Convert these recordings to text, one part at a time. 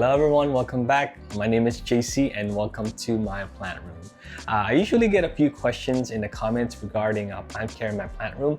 Hello everyone, welcome back. My name is JC and welcome to my plant room. I usually get a few questions in the comments regarding plant care in my plant room.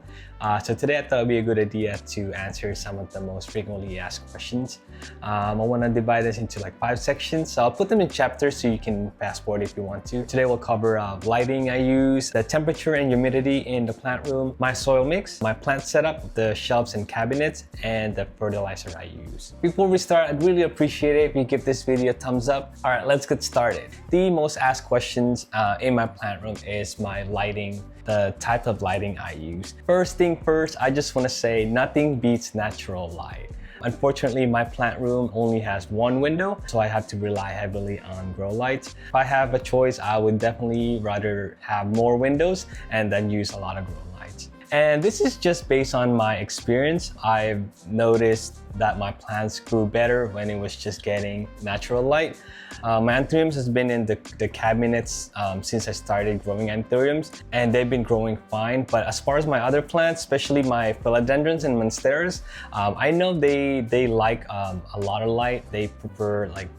So today I thought it would be a good idea to answer some of the most frequently asked questions. I want to divide this into like 5 sections. So I'll put them in chapters so you can fast forward if you want to. Today we'll cover lighting I use, the temperature and humidity in the plant room, my soil mix, my plant setup, the shelves and cabinets, and the fertilizer I use. Before we start, I'd really appreciate it if you give this video a thumbs up. All right, let's get started. The most asked questions in my plant room is my lighting, the type of lighting I use. First thing first, I just want to say nothing beats natural light. Unfortunately, my plant room only has one window, so I have to rely heavily on grow lights. If I have a choice, I would definitely rather have more windows and then use a lot of grow lights. And this is just based on my experience. I've noticed that my plants grew better when it was just getting natural light. My anthuriums has been in the cabinets since I started growing anthuriums, and they've been growing fine. But as far as my other plants, especially my philodendrons and monsteras, I know they like a lot of light. They prefer like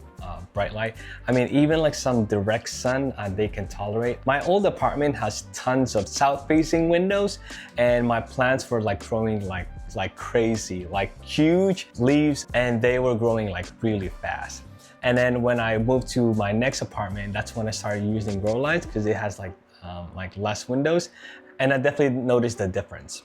bright light. I mean, even like some direct sun, they can tolerate. My old apartment has tons of south-facing windows, and my plants were like growing like crazy, like huge leaves, and they were growing like really fast. And then when I moved to my next apartment, that's when I started using grow lights because it has like less windows, and I definitely noticed the difference.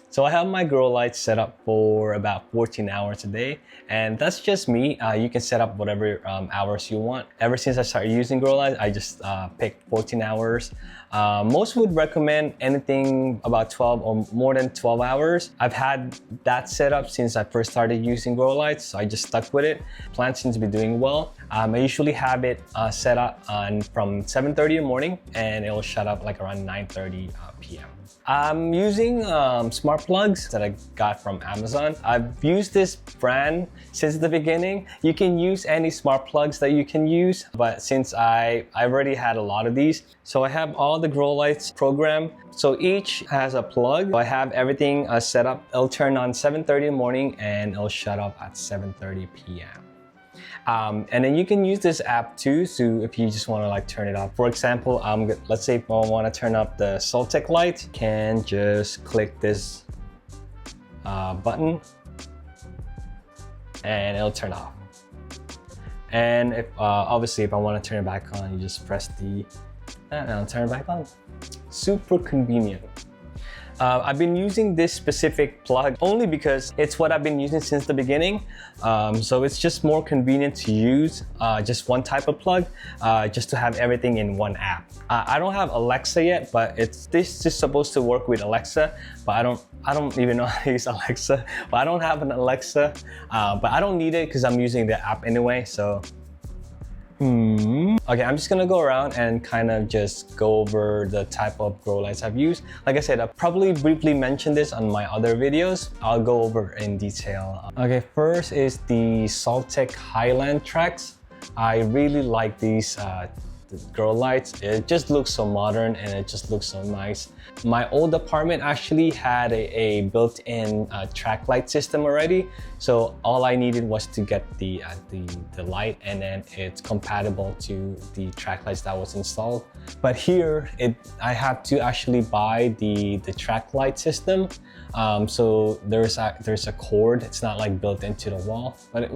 So I have my grow lights set up for about 14 hours a day, and that's just me. You can set up whatever hours you want. Ever since I started using grow lights, I just picked 14 hours. Most would recommend anything about 12 or more than 12 hours. I've had that set up since I first started using grow lights, so I just stuck with it. Plants seem to be doing well. I usually have it set up from 7:30 in the morning, and it will shut up like around 9:30 p.m. I'm using smart plugs that I got from Amazon. I've used this brand since the beginning. You can use any smart plugs that you can use, but since I already had a lot of these, so I have all the grow lights programmed. So each has a plug. I have everything set up. It'll turn on 7:30 in the morning and it'll shut off at 7:30 p.m. And then you can use this app too, so if you just want to like turn it off. For example, let's say if I want to turn up the Soltech light, can just click this button and it'll turn off. And if obviously if I want to turn it back on, you just press and it'll turn it back on. Super convenient. I've been using this specific plug only because it's what I've been using since the beginning. So it's just more convenient to use just one type of plug, just to have everything in one app. I don't have Alexa yet, but this is supposed to work with Alexa, but I don't even know how to use Alexa. But I don't have an Alexa, but I don't need it because I'm using the app anyway. So. Okay, I'm just gonna go around and kind of just go over the type of grow lights I've used. Like I said, I'll probably briefly mention this on my other videos. I'll go over in detail. Okay, first is the Soltech Highland tracks. I really like these grow lights. It just looks so modern and it just looks so nice. My old apartment actually had a built-in track light system already, so all I needed was to get the light, and then it's compatible to the track lights that was installed. But here, I have to actually buy the track light system. So there's a cord. It's not like built into the wall, but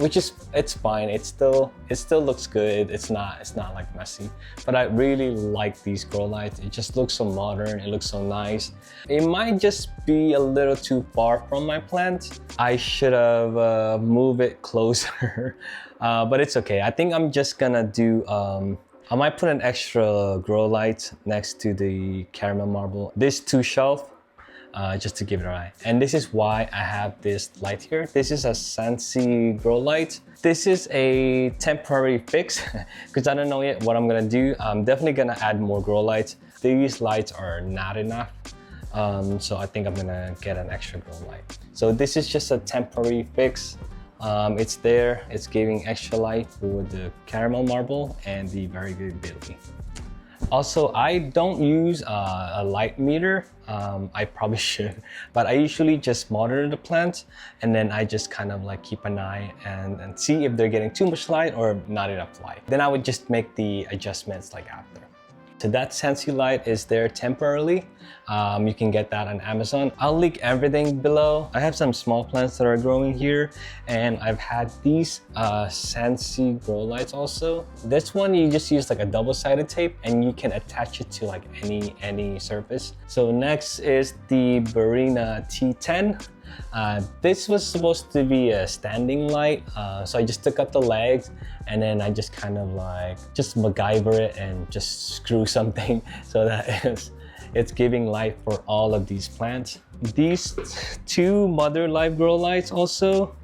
it's fine. It still looks good. It's not like messy. But I really like these grow lights. It just looks so modern. It looks so nice. It might just be a little too far from my plant. I should have moved it closer, but it's okay. I think I'm just gonna do. I might put an extra grow light next to the caramel marble. This 2 shelf. Just to give it a try. And this is why I have this light here. This is a Sansi grow light. This is a temporary fix because I don't know yet what I'm gonna do. I'm definitely gonna add more grow lights. These lights are not enough. So I think I'm gonna get an extra grow light. So this is just a temporary fix. It's there, it's giving extra light for the caramel marble and the variegated billy. Also, I don't use a light meter. I probably should, but I usually just monitor the plants, and then I just kind of like keep an eye and see if they're getting too much light or not enough light. Then I would just make the adjustments like after. So that Sansi light is there temporarily. You can get that on Amazon. I'll link everything below. I have some small plants that are growing here, and I've had these Sansi Growlights also. This one you just use like a double-sided tape, and you can attach it to like any surface. So next is the Barrina T10. This was supposed to be a standing light, so I just took out the legs, and then I just kind of like just MacGyver it and just screw something so that it's giving light for all of these plants. These two Mother.life grow lights also,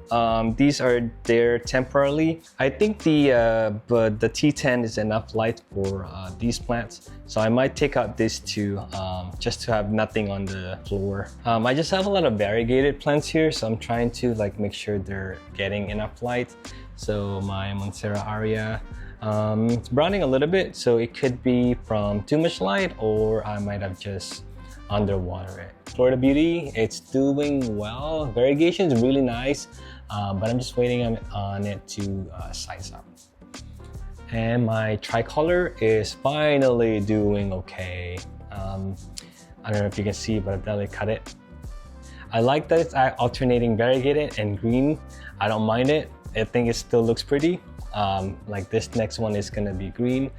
these are there temporarily. I think but the T10 is enough light for these plants, so I might take out this two just to have nothing on the floor. I just have a lot of variegated plants here, so I'm trying to like make sure they're getting enough light. So my Monstera aria, it's browning a little bit, so it could be from too much light, or I might have just underwater it. Florida Beauty, it's doing well. Variegation is really nice, but I'm just waiting on it to size up. And my tricolor is finally doing okay. I don't know if you can see, but I've definitely cut it. I like that it's alternating variegated and green. I don't mind it. I think it still looks pretty. Like this next one is gonna be green,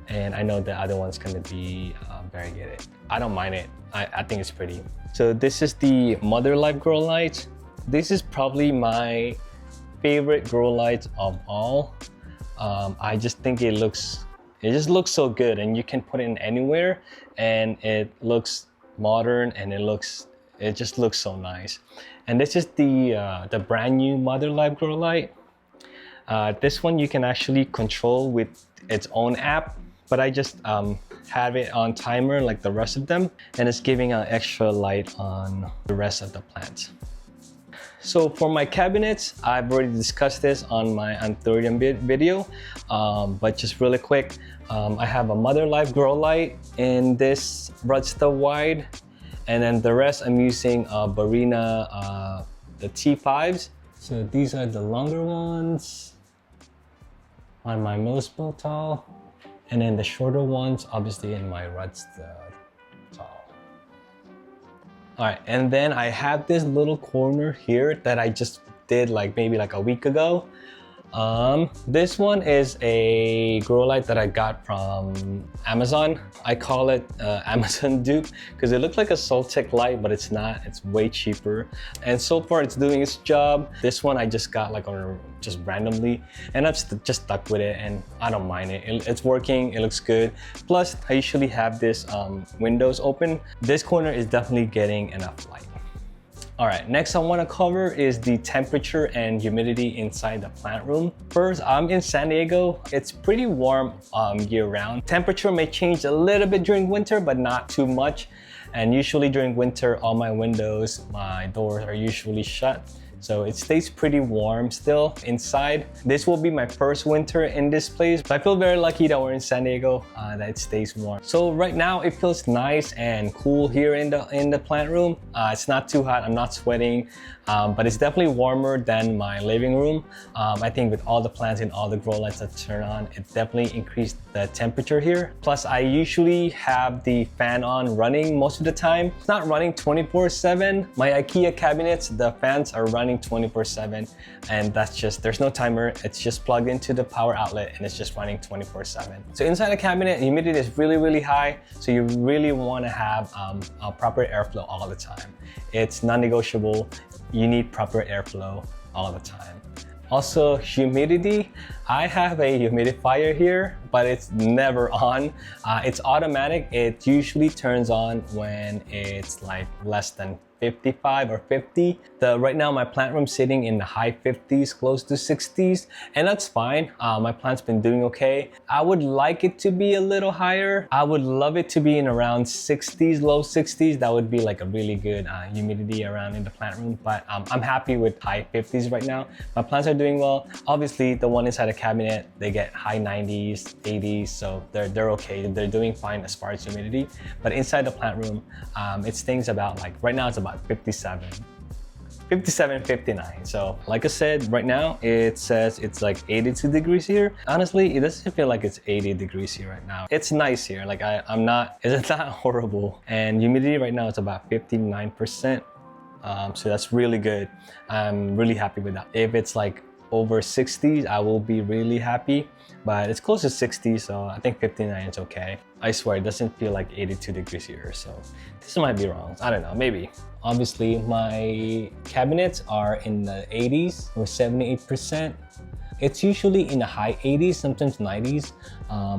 and I know the other one's gonna be variegated. I don't mind it. I think it's pretty. So this is the Mother.life grow light. This is probably my favorite grow light of all. I just think it just looks so good, and you can put it in anywhere, and it looks modern, and it just looks so nice. And this is the brand new Mother.life grow light. This one you can actually control with its own app, but I just have it on timer like the rest of them, and it's giving an extra light on the rest of the plants. So for my cabinets, I've already discussed this on my Anthurium video, but just really quick, I have a Mother.life grow light in this Rudsta wide, and then the rest I'm using Barrina, the T5s. So these are the longer ones on my most tall, and then the shorter ones obviously in my Rudsta tall. All right, and then I have this little corner here that I just did maybe a week ago. This one is a grow light that I got from Amazon. I call it Amazon dupe because it looks like a Soltech light, but it's not. It's way cheaper, and so far it's doing its job. This one I just got just randomly, and I've just stuck with it, and I don't mind it. It's working. It looks good. Plus, I usually have this windows open. This corner is definitely getting enough light. All right, next I want to cover is the temperature and humidity inside the plant room. First, I'm in San Diego. It's pretty warm year round. Temperature may change a little bit during winter, but not too much. And usually during winter, all my windows, my doors are usually shut. So it stays pretty warm still inside. This will be my first winter in this place, but I feel very lucky that we're in San Diego, that it stays warm. So right now it feels nice and cool here in the plant room. It's not too hot, I'm not sweating, but it's definitely warmer than my living room. I think with all the plants and all the grow lights that turn on, it definitely increased the temperature here. Plus I usually have the fan on running most of the time. It's not running 24/7. My IKEA cabinets, the fans are running 24/7, and that's just, there's no timer. It's just plugged into the power outlet and it's just running 24/7. So inside the cabinet, humidity is really high, so you really want to have a proper airflow all the time. It's non-negotiable. You need proper airflow all the time. Also, humidity. I have a humidifier here, but it's never on. It's automatic. It usually turns on when it's less than 55 or 50. Right now my plant room's sitting in the high 50s, close to 60s, and that's fine. My plant's been doing okay. I would like it to be a little higher. I would love it to be in around 60s, low 60s. That would be like a really good humidity around in the plant room, but I'm happy with high 50s right now. My plants are doing well. Obviously the one inside the cabinet, they get high 90s, 80s, so they're okay. They're doing fine as far as humidity, but inside the plant room, it's things about like, right now it's about 57, 59. So like I said, right now it says it's like 82 degrees here. Honestly, it doesn't feel like it's 80 degrees here right now. It's nice here. Like it's not horrible. And humidity right now is about 59%. So that's really good. I'm really happy with that. If it's like over 60s, I will be really happy, but it's close to 60, so I think 59 is okay. I swear it doesn't feel like 82 degrees here, so this might be wrong. I don't know, maybe. Obviously, my cabinets are in the 80s or 78%. It's usually in the high 80s, sometimes 90s,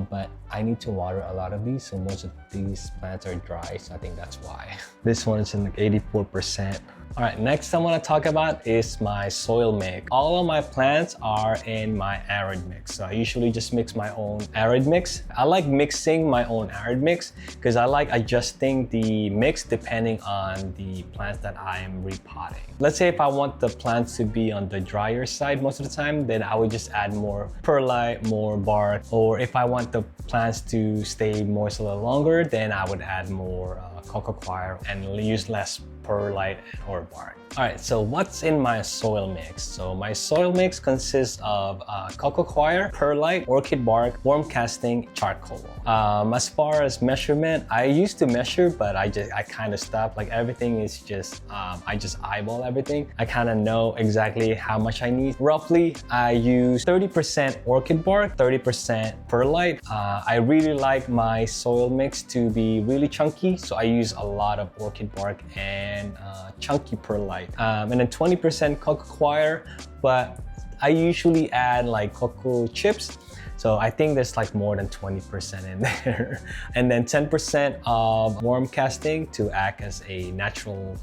but I need to water a lot of these, so most of these plants are dry, so I think that's why. This one is in like 84%. All right, next I want to talk about is my soil mix. All of my plants are in my arid mix. So I usually just mix my own arid mix. I like mixing my own arid mix because I like adjusting the mix depending on the plants that I am repotting. Let's say if I want the plants to be on the drier side most of the time, then I would just add more perlite, more bark. Or if I want the plants to stay moist a little longer, then I would add more coco coir and use less perlite or bark. All right, so what's in my soil mix? So my soil mix consists of coco coir, perlite, orchid bark, worm casting, charcoal. As far as measurement, I used to measure, but I kind of stopped. Like everything is just, I just eyeball everything. I kind of know exactly how much I need. Roughly, I use 30% orchid bark, 30% perlite. I really like my soil mix to be really chunky, so I use a lot of orchid bark and chunky perlite. And then 20% coco coir, but I usually add like cocoa chips. So I think there's like more than 20% in there. And then 10% of worm casting to act as a natural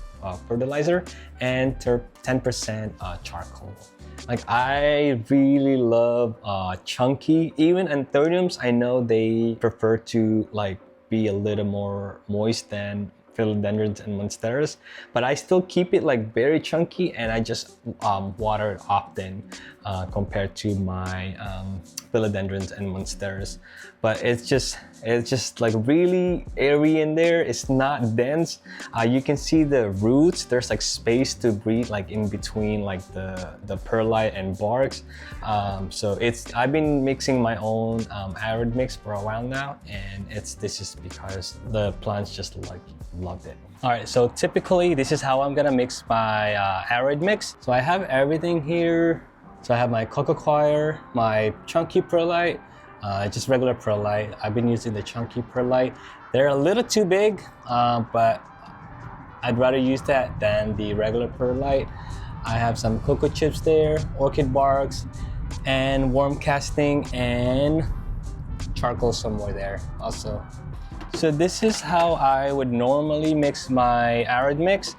fertilizer, and 10% charcoal. Like I really love chunky. Even anthuriums, I know they prefer to like be a little more moist than philodendrons and monsteras, but I still keep it like very chunky, and I just water it often compared to my philodendrons and monsteras. But it's just like really airy in there. It's not dense. You can see the roots. There's like space to breathe like in between like the perlite and barks. So I've been mixing my own arid mix for a while now, and this is because the plants just like loved it. All right, so typically this is how I'm gonna mix my arid mix. So I have everything here. So I have my coco coir, my chunky perlite, just regular perlite. I've been using the chunky perlite. They're a little too big, but I'd rather use that than the regular perlite. I have some cocoa chips there, orchid barks, and worm casting and charcoal somewhere there also. So this is how I would normally mix my arid mix.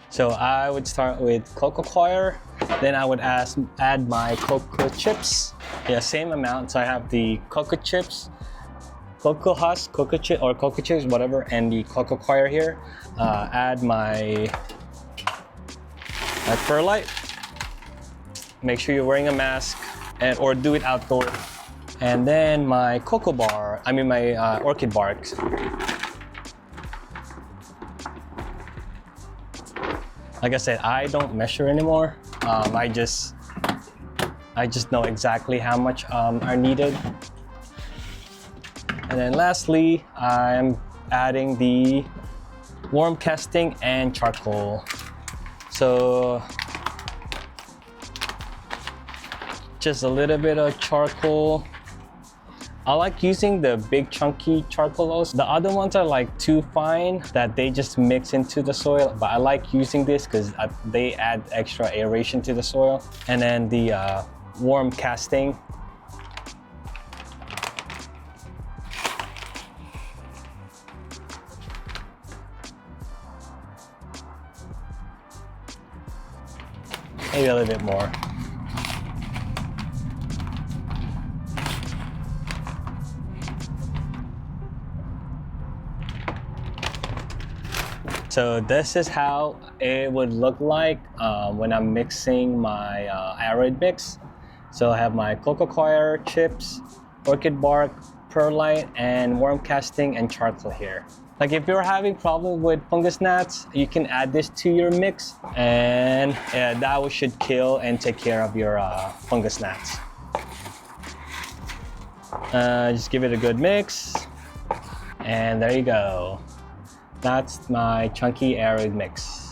So I would start with coco coir, then I would add my cocoa chips. Yeah, same amount. So I have the cocoa chips, cocoa husk, cocoa chip or cocoa chips, whatever, and the coco coir here. Add my perlite. Make sure you're wearing a mask or do it outdoor. And then my my orchid barks. Like I said, I don't measure anymore. I just know exactly how much are needed. And then lastly, I'm adding the worm casting and charcoal. So just a little bit of charcoal. I like using the big chunky charcoals. The other ones are like too fine that they just mix into the soil, but I like using this because they add extra aeration to the soil. And then the worm casting. maybe a little bit more. So this is how it would look like when I'm mixing my arid mix. So I have my Coco coir chips, orchid bark, perlite, and worm casting and charcoal here. Like if you're having problem with fungus gnats, you can add this to your mix, and that should kill and take care of your fungus gnats. Just give it a good mix, and there you go. That's my chunky arid mix.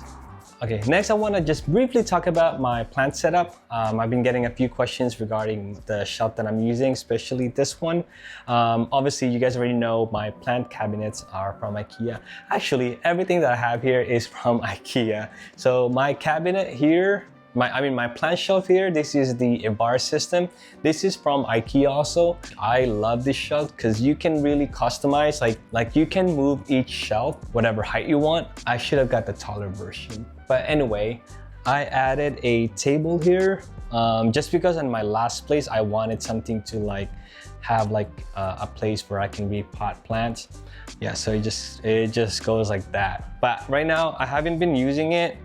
Okay, next I want to just briefly talk about my plant setup. I've been getting a few questions regarding the shelf that I'm using, especially this one. Obviously, you guys already know my plant cabinets are from IKEA. Actually, everything that I have here is from IKEA. So my cabinet here, my plant shelf here, this is the bar system. This is from IKEA also. I love this shelf because you can really customize, like you can move each shelf whatever height you want. I should have got the taller version. But anyway, I added a table here just because in my last place I wanted something to like have like a place where I can repot plants. Yeah, so it just goes like that. But right now I haven't been using it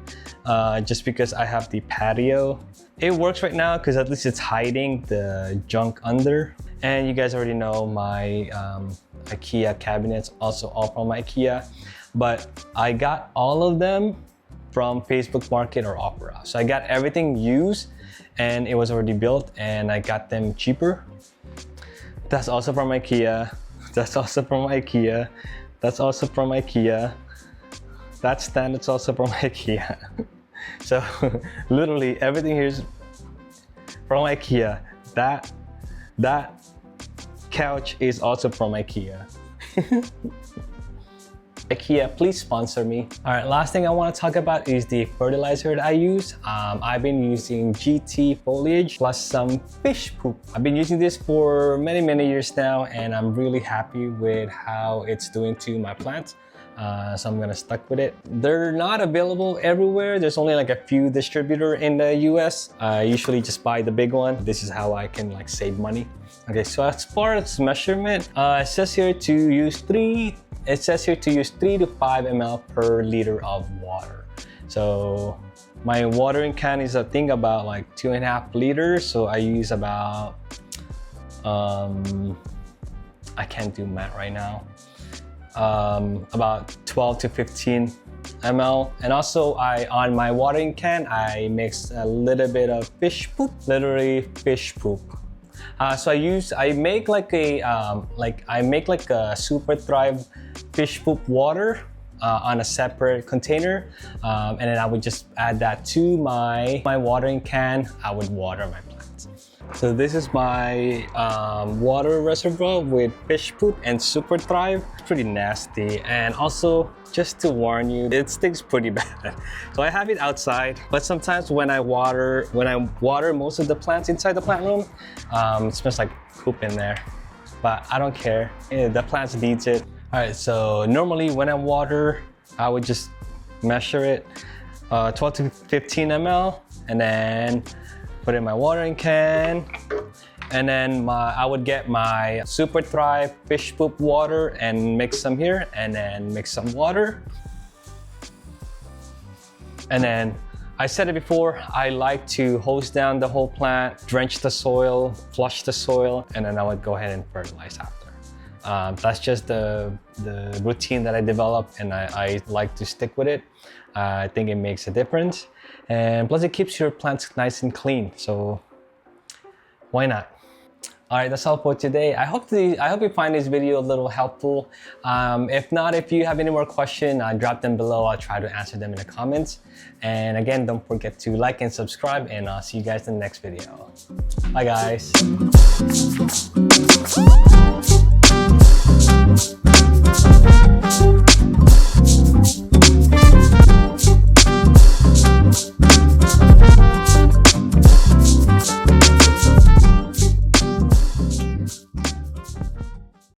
just because I have the patio. It works right now because at least it's hiding the junk under. And you guys already know my IKEA cabinets, also all from IKEA. But I got all of them from Facebook Market or Opera. So I got everything used and it was already built, and I got them cheaper. That's also from IKEA. That's also from IKEA. That's also from IKEA. That stand is also from IKEA. So literally everything here is from IKEA. That couch is also from IKEA. IKEA, please sponsor me. All right, last thing I want to talk about is the fertilizer that I use. I've been using GT foliage plus some fish poop. I've been using this for many years now, and I'm really happy with how it's doing to my plants. So I'm gonna stuck with it. They're not available everywhere. There's only like a few distributor in the US. I usually just buy the big one. This is how I can like save money. Okay, so as far as measurement, it says here to use 3 to 5 ml per liter of water. So my watering can is I think about like 2.5 liters. So I use about, I can't do math right now. About 12 to 15 ml. And also on my watering can, I mix a little bit of fish poop, literally fish poop. So I make like a Super Thrive fish poop water on a separate container, and then I would just add that to my watering can. I would water my plants. So this is my water reservoir with fish poop and Super Thrive. It's pretty nasty, and also just to warn you, it stinks pretty bad. So I have it outside, but sometimes when I water most of the plants inside the plant room, it smells like poop in there. But I don't care. The plants needs it. All right, so normally when I water, I would just measure it 12 to 15 ml, and then put it in my watering can. And then I would get my Super Thrive fish poop water and mix some here, and then mix some water. And then I said it before, I like to hose down the whole plant, drench the soil, flush the soil, and then I would go ahead and fertilize after. That's just the routine that I developed, and I like to stick with it. I think it makes a difference, and plus it keeps your plants nice and clean, so why not? All right, that's all for today. I hope you find this video a little helpful. If not, if you have any more questions, drop them below. I'll try to answer them in the comments. And again, don't forget to like and subscribe, and I'll see you guys in the next video. Bye guys.